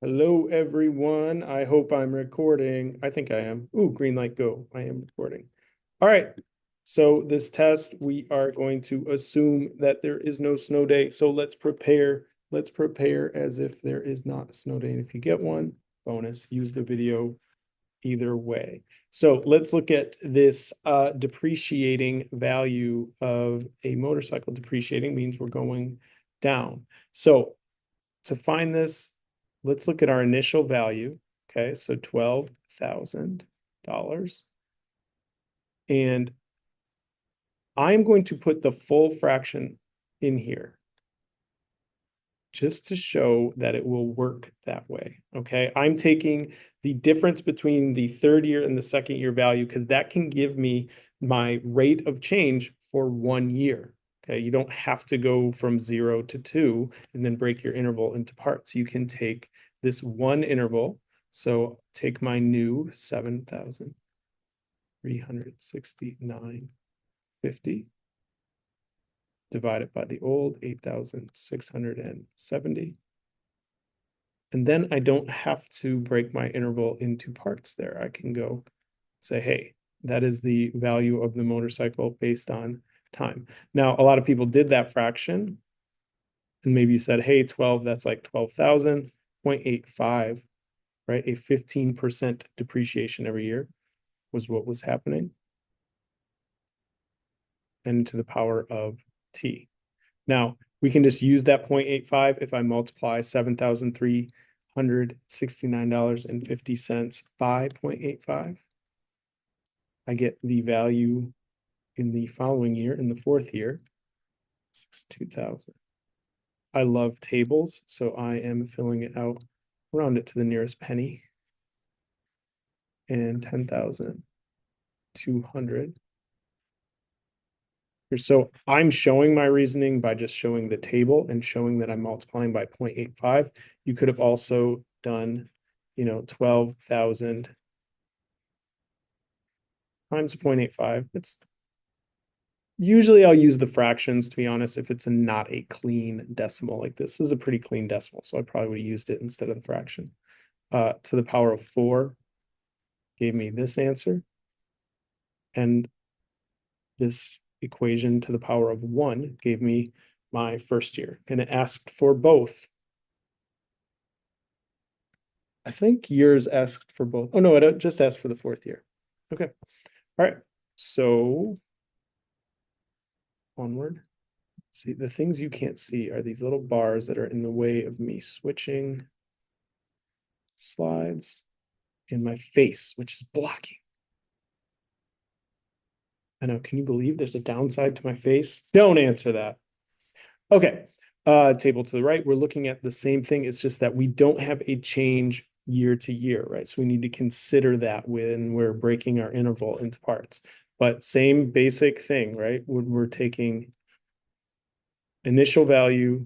Hello, everyone. I hope I'm recording. I think I am. Ooh, green light, go. I am recording. All right. So this test, we are going to assume that there is no snow day. So let's prepare. Let's prepare as if there is not a snow day. And if you get one, bonus, use the video either way. So let's look at this depreciating value of a motorcycle. Depreciating means we're going down. So to find this, let's look at our initial value. Okay, so $12,000. And I'm going to put the full fraction in here just to show that it will work that way. Okay, I'm taking the difference between the third year and the second year value because that can give me my rate of change for 1 year. Okay, you don't have to go from 0 to 2 and then break your interval into parts. You can take this one interval. So take my new 7,369.50, divide it by the old 8,670. And then I don't have to break my interval into parts there. I can go say, hey, that is the value of the motorcycle based on time. Now, a lot of people did that fraction. And maybe you said, hey, 12, that's like 12,000, 0.85, right? A 15% depreciation every year was what was happening. And to the power of t. Now, we can just use that 0.85 if I multiply $7,369.50 by 0.85. I get the value in the following year, in the fourth year, 62,000. I love tables, so I am filling it out, round it to the nearest penny, and 10,200. So I'm showing my reasoning by just showing the table and showing that I'm multiplying by 0.85. You could have also done, 12,000 times 0.85. It's usually I'll use the fractions, to be honest, if it's not a clean decimal. Like this is a pretty clean decimal, so I probably would have used it instead of the fraction. To the power of 4 gave me this answer. And this equation to the power of 1 gave me my first year. And it asked for both. I think yours asked for both. Oh, no, it just asked for the fourth year. Okay. All right. So onward. See, the things you can't see are these little bars that are in the way of me switching slides in my face, which is blocking. I know. Can you believe there's a downside to my face? Don't answer that. Okay. Table to the right, we're looking at the same thing. It's just that we don't have a change year to year, right? So we need to consider that when we're breaking our interval into parts. But same basic thing, right? We're taking initial value,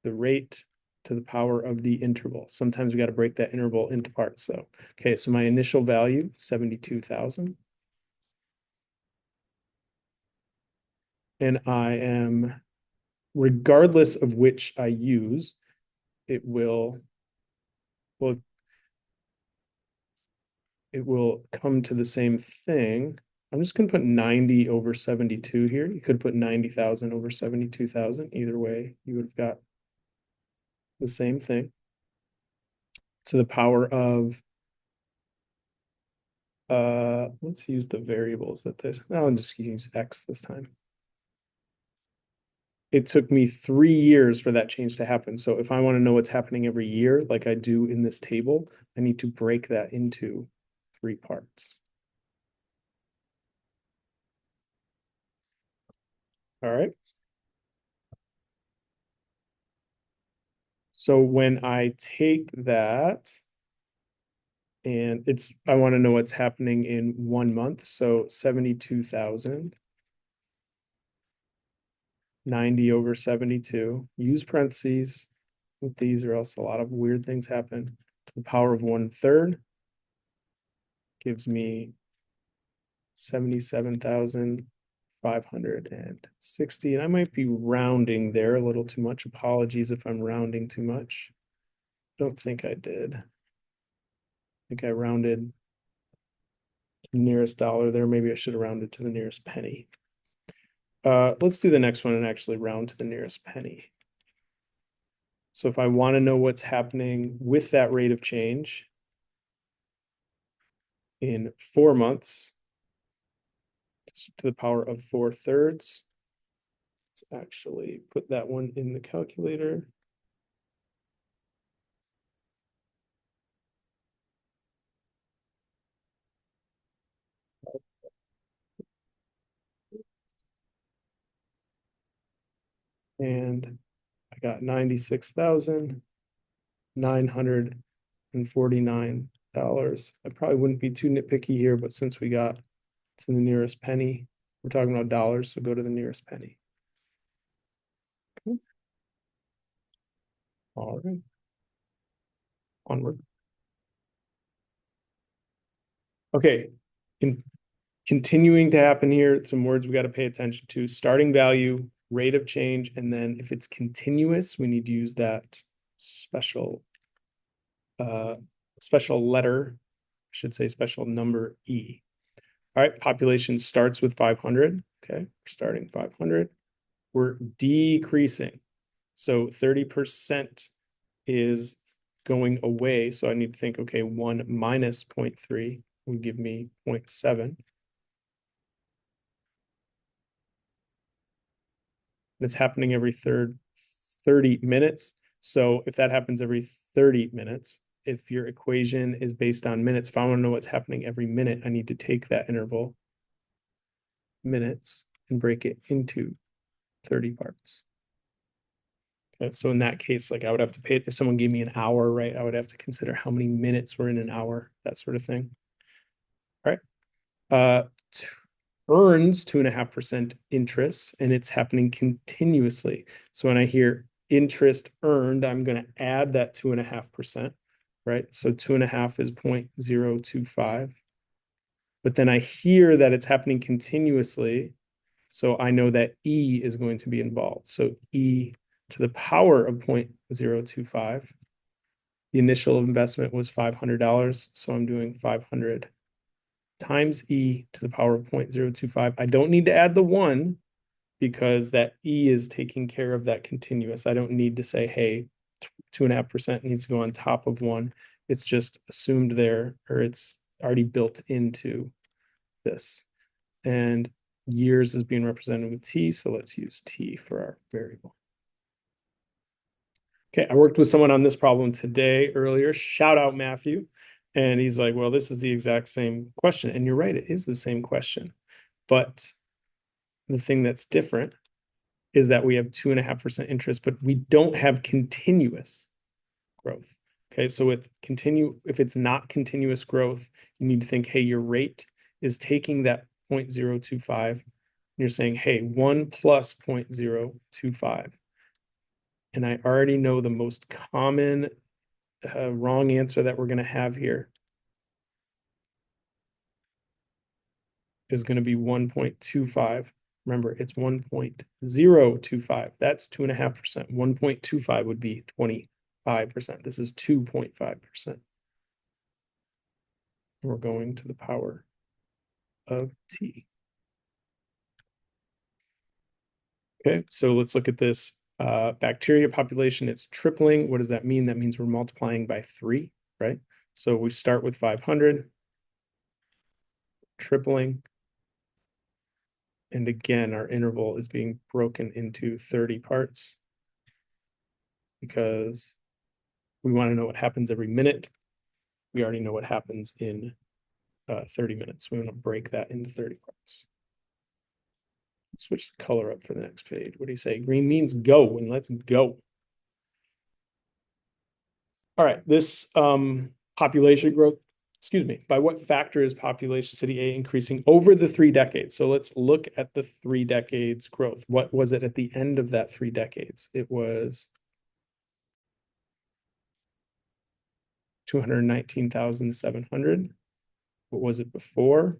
the rate to the power of the interval. Sometimes we got to break that interval into parts. So, okay, so my initial value, 72,000. And I am, regardless of which I use, it will, well, it will come to the same thing. I'm just going to put 90 over 72 here. You could put 90,000 over 72,000. Either way, you would have got the same thing to the power of, let's use the variables that this, I'll just use X this time. It took me 3 years for that change to happen. So if I want to know what's happening every year, like I do in this table, I need to break that into 3 parts. All right. So when I take that, and I want to know what's happening in 1 month. So 72,000, 90 over 72. Use parentheses with these, or else a lot of weird things happen. To the power of 1/3 gives me 77,560. And I might be rounding there a little too much. Apologies if I'm rounding too much. Don't think I did. I think I rounded the nearest dollar there. Maybe I should have rounded to the nearest penny. Let's do the next one and actually round to the nearest penny. So if I want to know what's happening with that rate of change in 4 months, to the power of 4/3, let's actually put that one in the calculator. And I got $96,949. I probably wouldn't be too nitpicky here, but since we got to the nearest penny, we're talking about dollars, so go to the nearest penny. Okay. All right. Onward. Okay. Continuing to happen here, some words we got to pay attention to. Starting value, rate of change, and then if it's continuous, we need to use that special special letter, I should say special number E. All right, population starts with 500. Okay, we're starting 500. We're decreasing. So 30% is going away. So I need to think, okay, 1 minus 0.3 would give me 0.7. It's happening every 30 minutes. So if that happens every 30 minutes, if your equation is based on minutes, if I want to know what's happening every minute, I need to take that interval, minutes, and break it into 30 parts. Okay, so in that case, like I would have to pay it if someone gave me an hour, right? I would have to consider how many minutes were in an hour, that sort of thing. All right. Earns 2.5% interest, and it's happening continuously. So when I hear interest earned, I'm going to add that 2.5%, right? So 2.5 is 0.025. But then I hear that it's happening continuously. So I know that E is going to be involved. So E to the power of 0.025. The initial investment was $500. So I'm doing 500 times E to the power of 0.025. I don't need to add the 1 because that E is taking care of that continuous. I don't need to say, hey, 2.5% needs to go on top of 1. It's just assumed there, or it's already built into this. And years is being represented with T, so let's use T for our variable. Okay, I worked with someone on this problem today earlier. Shout out Matthew. And he's like, well, this is the exact same question. And you're right, it is the same question. But the thing that's different is that we have 2.5% interest, but we don't have continuous growth. Okay, so if it's not continuous growth, you need to think, hey, your rate is taking that 0.025, and you're saying, hey, 1 plus 0.025. And I already know the most common wrong answer that we're going to have here is going to be 1.25. Remember, it's 1.025. That's 2.5%. 1.25 would be 25%. This is 2.5%. We're going to the power of T. Okay, so let's look at this. Bacteria population, it's tripling. What does that mean? That means we're multiplying by 3, right? So we start with 500, tripling. And again, our interval is being broken into 30 parts because we want to know what happens every minute. We already know what happens in 30 minutes. We want to break that into 30 parts. Switch the color up for the next page. What do you say? Green means go, and let's go. All right, this population growth, excuse me, by what factor is population city A increasing over the 3 decades? So let's look at the 3 decades growth. What was it at the end of that 3 decades? It was 219,700. What was it before?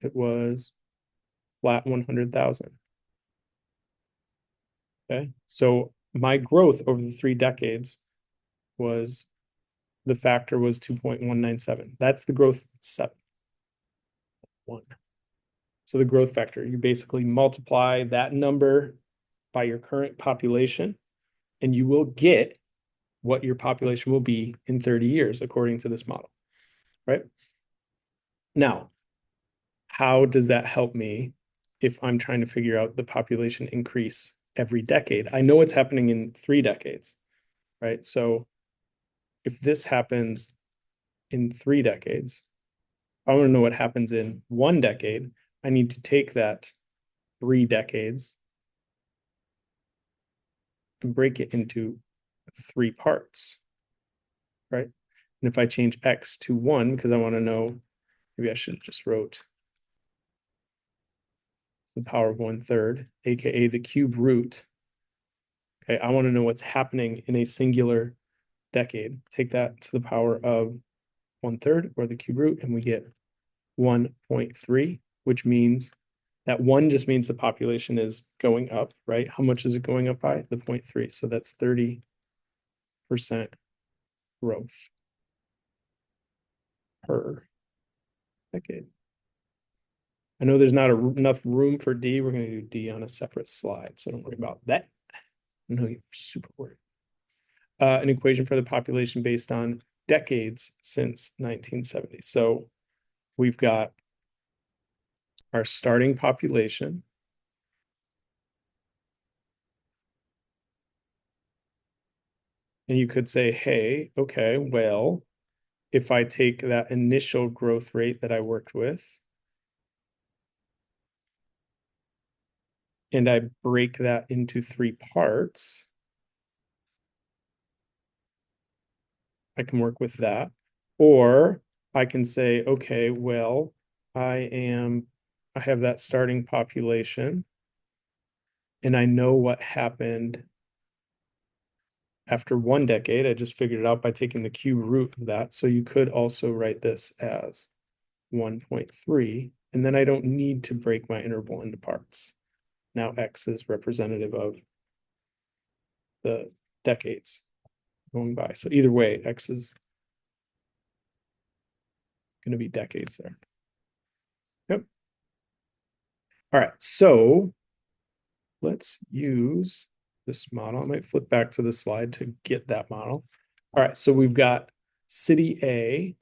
It was flat 100,000. Okay, so my growth over the 3 decades was the factor was 2.197. That's the growth 7.1. So the growth factor, you basically multiply that number by your current population, and you will get what your population will be in 30 years, according to this model, right? Now, how does that help me if I'm trying to figure out the population increase every decade? I know it's happening in 3 decades, right? So if this happens in 3 decades, I want to know what happens in 1 decade. I need to take that 3 decades and break it into 3 parts, right? And if I change x to 1, because I want to know, maybe I should have just wrote the power of 1/3, aka the cube root. Okay, I want to know what's happening in a singular decade. Take that to the power of 1/3, or the cube root, and we get 1.3, which means that 1 just means the population is going up, right? How much is it going up by? The 0.3. So that's 30% growth per decade. I know there's not enough room for D. We're going to do D on a separate slide, so don't worry about that. I know you're super worried. An equation for the population based on decades since 1970. So we've got our starting population. And you could say, hey, okay, well, if I take that initial growth rate that I worked with and I break that into 3 parts, I can work with that. Or I can say, okay, well, I have that starting population and I know what happened after 1 decade. I just figured it out by taking the cube root of that. So you could also write this as 1.3, and then I don't need to break my interval into parts. Now x is representative of the decades going by. So either way, x is going to be decades there. Yep. All right, so let's use this model. I might flip back to the slide to get that model. All right, so we've got city A,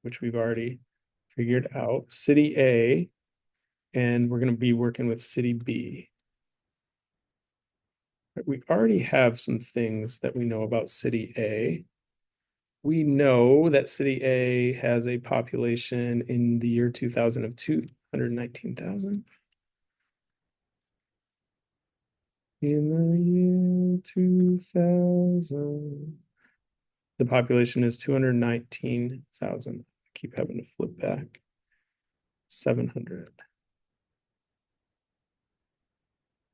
which we've already figured out, city A, and we're going to be working with city B. We already have some things that we know about city A. We know that city A has a population in the year 2000 of 219,000. In the year 2000, the population is 219,000. I keep having to flip back. 700.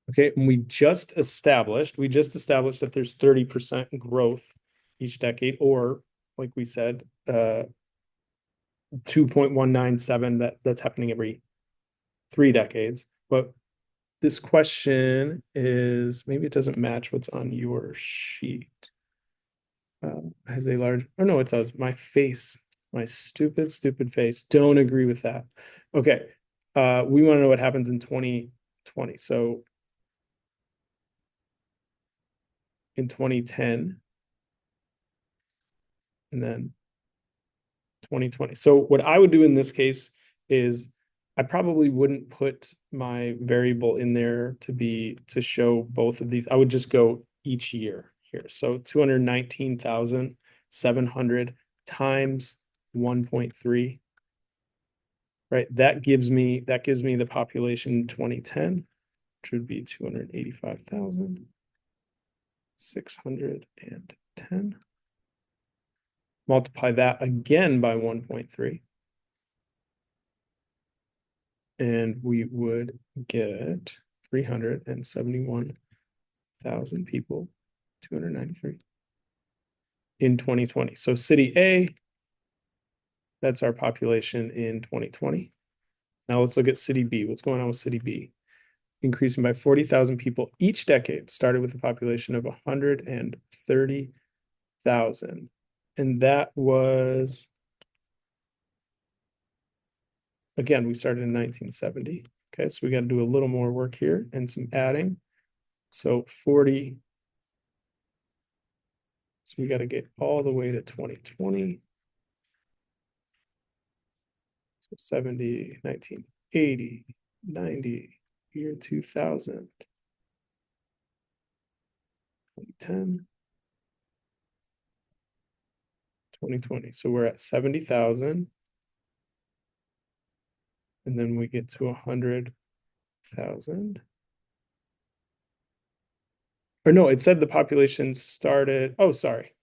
Okay, and we just established that there's 30% growth each decade, or like we said, 2.197, that's happening every 3 decades. But this question is, maybe it doesn't match what's on your sheet. Has a large, oh no, it does. My face, my stupid face. Don't agree with that. Okay, we want to know what happens in 2020. So in 2010, and then 2020. So what I would do in this case is I probably wouldn't put my variable in there to show both of these. I would just go each year here. So 219,700 times 1.3, right? That gives me the population in 2010, which would be 285,610. Multiply that again by 1.3. And we would get 371,000 people, 293 in 2020. So city A, that's our population in 2020. Now let's look at city B. What's going on with city B? Increasing by 40,000 people each decade, started with a population of 130 2000. And that was, again, we started in 1970. Okay, so we got to do a little more work here and some adding. So 40. So we got to get all the way to 2020. So 70, 1980, 90, year 2000, 2010, 2020. So we're at 70,000. And then we get to 100,000. Or no, it said the population started. Oh, sorry.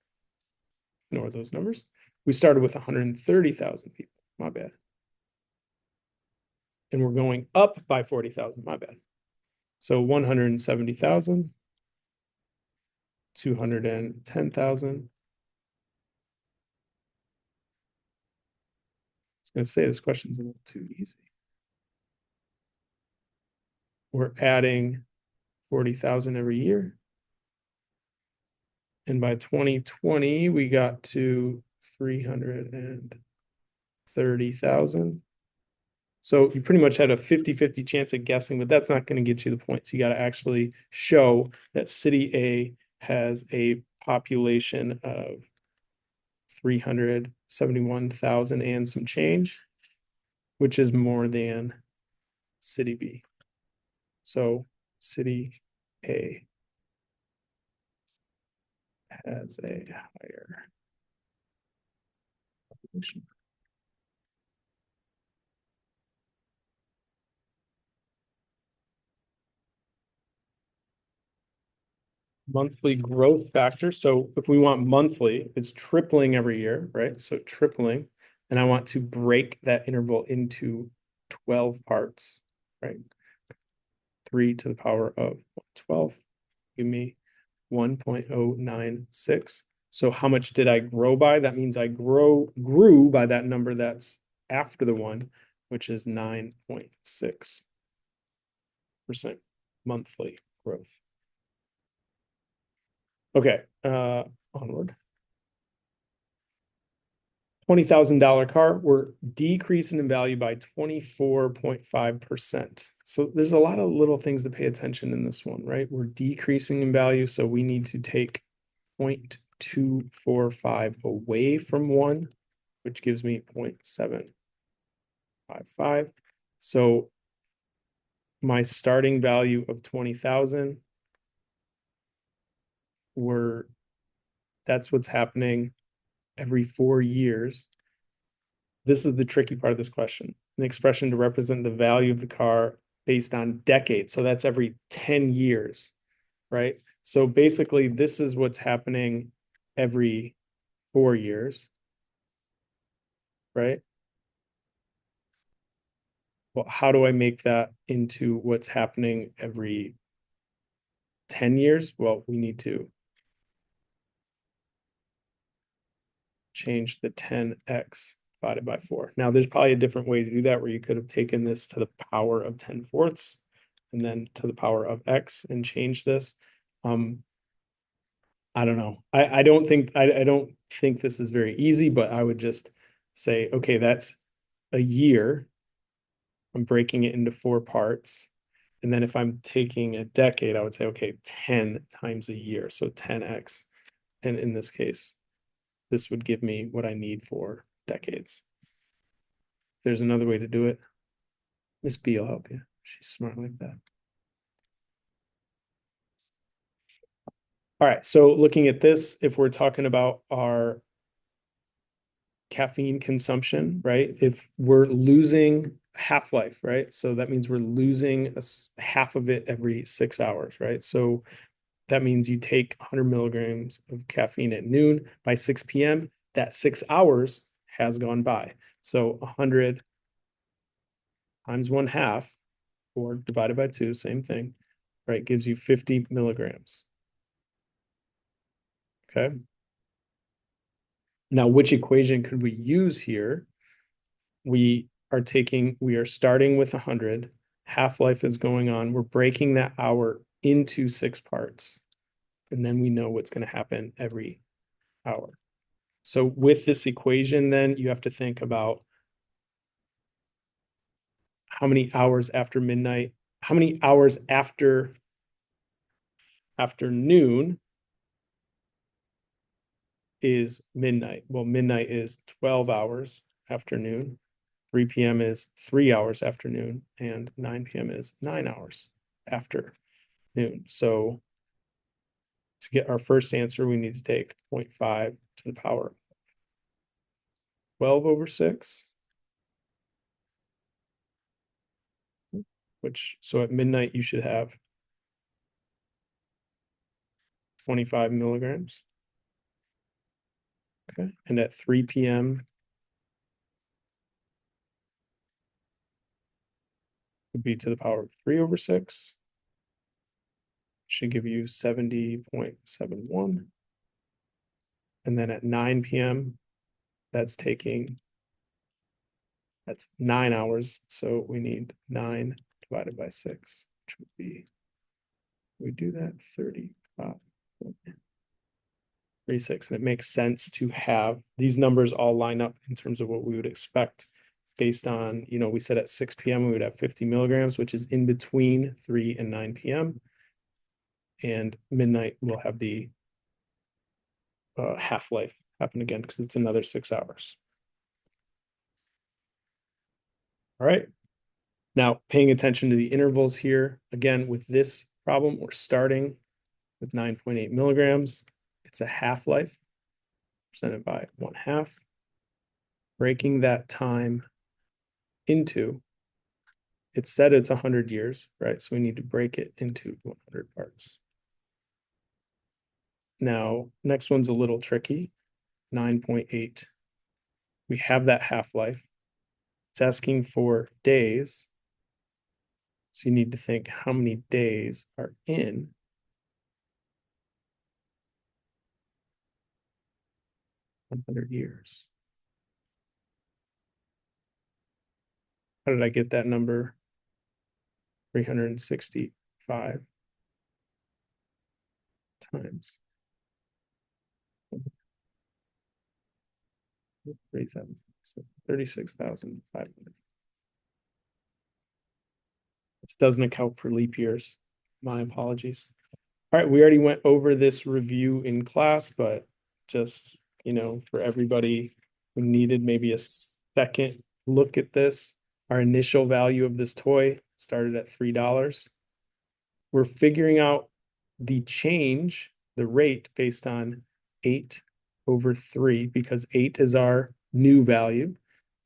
Ignore those numbers. We started with 130,000 people. My bad. And we're going up by 40,000. My bad. So 170,000, 210,000. I was going to say this question's a little too easy. We're adding 40,000 every year. And by 2020, we got to 330,000. So you pretty much had a 50-50 chance of guessing, but that's not going to get you the points. You got to actually show that city A has a population of 371,000 and some change, which is more than city B. So city A has a higher population. Monthly growth factor. So if we want monthly, it's tripling every year, right? So tripling. And I want to break that interval into 12 parts, right? 3 to the power of 12. Give me 1.096. So how much did I grow by? That means I grew by that number that's after the one, which is 9.6% monthly growth. Okay, onward. $20,000 car, we're decreasing in value by 24.5%. So there's a lot of little things to pay attention in this one, right? We're decreasing in value, so we need to take 0.245 away from 1, which gives me 0.755. So my starting value of 20,000, that's what's happening every 4 years. This is the tricky part of this question. An expression to represent the value of the car based on decades. So that's every 10 years, right? So basically, this is what's happening every 4 years, right? Well, how do I make that into what's happening every 10 years? Well, we need to change the 10x divided by 4. Now, there's probably a different way to do that where you could have taken this to the power of 10/4 and then to the power of x and change this. I don't know. I don't think this is very easy, but I would just say, okay, that's a year. I'm breaking it into 4 parts. And then if I'm taking a decade, I would say, okay, 10 times a year. So 10x. And in this case, this would give me what I need for decades. There's another way to do it. Miss B will help you. She's smart like that. All right, so looking at this, if we're talking about our caffeine consumption, right? If we're losing half-life, right? So that means we're losing half of it every 6 hours, right? So that means you take 100 milligrams of caffeine at noon. By 6 p.m., that 6 hours has gone by. So 100 times 1/2, or divided by 2, same thing, right? Gives you 50 milligrams. Okay. Now, which equation could we use here? We are starting with 100. Half-life is going on. We're breaking that hour into 6 parts. And then we know what's going to happen every hour. So with this equation, then you have to think about how many hours after midnight, how many hours after noon is midnight. Well, midnight is 12 hours afternoon. 3 p.m. is 3 hours afternoon, and 9 p.m. is 9 hours after noon. So to get our first answer, we need to take 0.5 to the power 12 over 6, which, so at midnight, you should have 25 milligrams. Okay. And at 3 p.m., would be to the power of 3 over 6. Should give you 70.71. And then at 9 p.m., that's 9 hours. So we need 9 divided by 6, which would be, we do that 35.36. And it makes sense to have these numbers all line up in terms of what we would expect based on, we said at 6 p.m. we would have 50 milligrams, which is in between 3 and 9 p.m. And midnight will have the half-life happen again because it's another 6 hours. All right. Now, paying attention to the intervals here, again, with this problem, we're starting with 9.8 milligrams. It's a half-life presented by 1/2. Breaking that time into, it said it's 100 years, right? So we need to break it into 100 parts. Now, next one's a little tricky, 9.8. We have that half-life. It's asking for days. So you need to think how many days are in 100 years. How did I get that number? 365 times 3,000, so 36,500. This doesn't account for leap years. My apologies. All right, we already went over this review in class, but just, for everybody who needed maybe a second look at this, our initial value of this toy started at $3. We're figuring out the change, the rate based on 8 over 3, because 8 is our new value.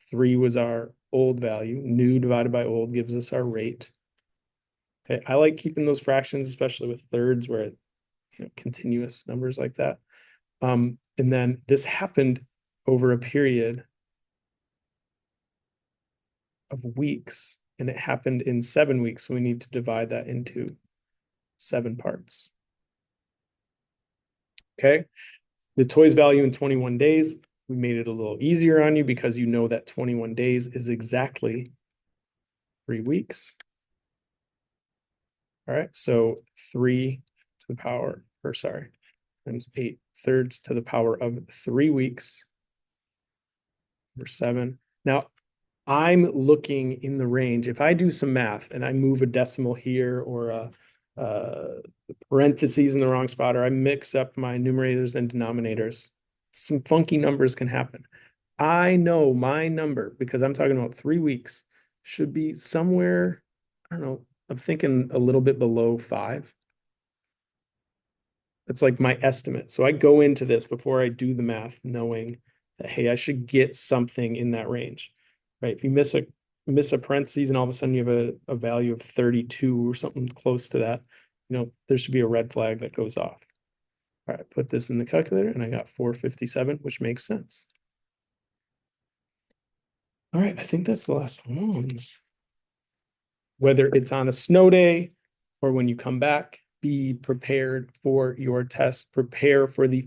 3 was our old value. New divided by old gives us our rate. Okay, I like keeping those fractions, especially with thirds where continuous numbers like that. And then this happened over a period of weeks, and it happened in 7 weeks. So we need to divide that into 7 parts. Okay. The toy's value in 21 days, we made it a little easier on you because you know that 21 days is exactly 3 weeks. All right. So 3 to the power, or sorry, times 8 thirds to the power of 3 weeks over 7. Now, I'm looking in the range. If I do some math and I move a decimal here or a parentheses in the wrong spot, or I mix up my numerators and denominators, some funky numbers can happen. I know my number, because I'm talking about 3 weeks, should be somewhere, I don't know, I'm thinking a little bit below 5. It's like my estimate. So I go into this before I do the math, knowing that, hey, I should get something in that range, right? If you miss a parentheses and all of a sudden you have a value of 32 or something close to that, there should be a red flag that goes off. All right, put this in the calculator and I got 457, which makes sense. All right, I think that's the last one. Whether it's on a snow day or when you come back, be prepared for your test. Prepare for the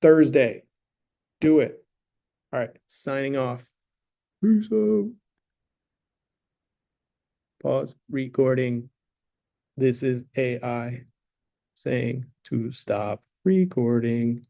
Thursday. Do it. All right, signing off. Peace out. Pause recording. This is AI saying to stop recording.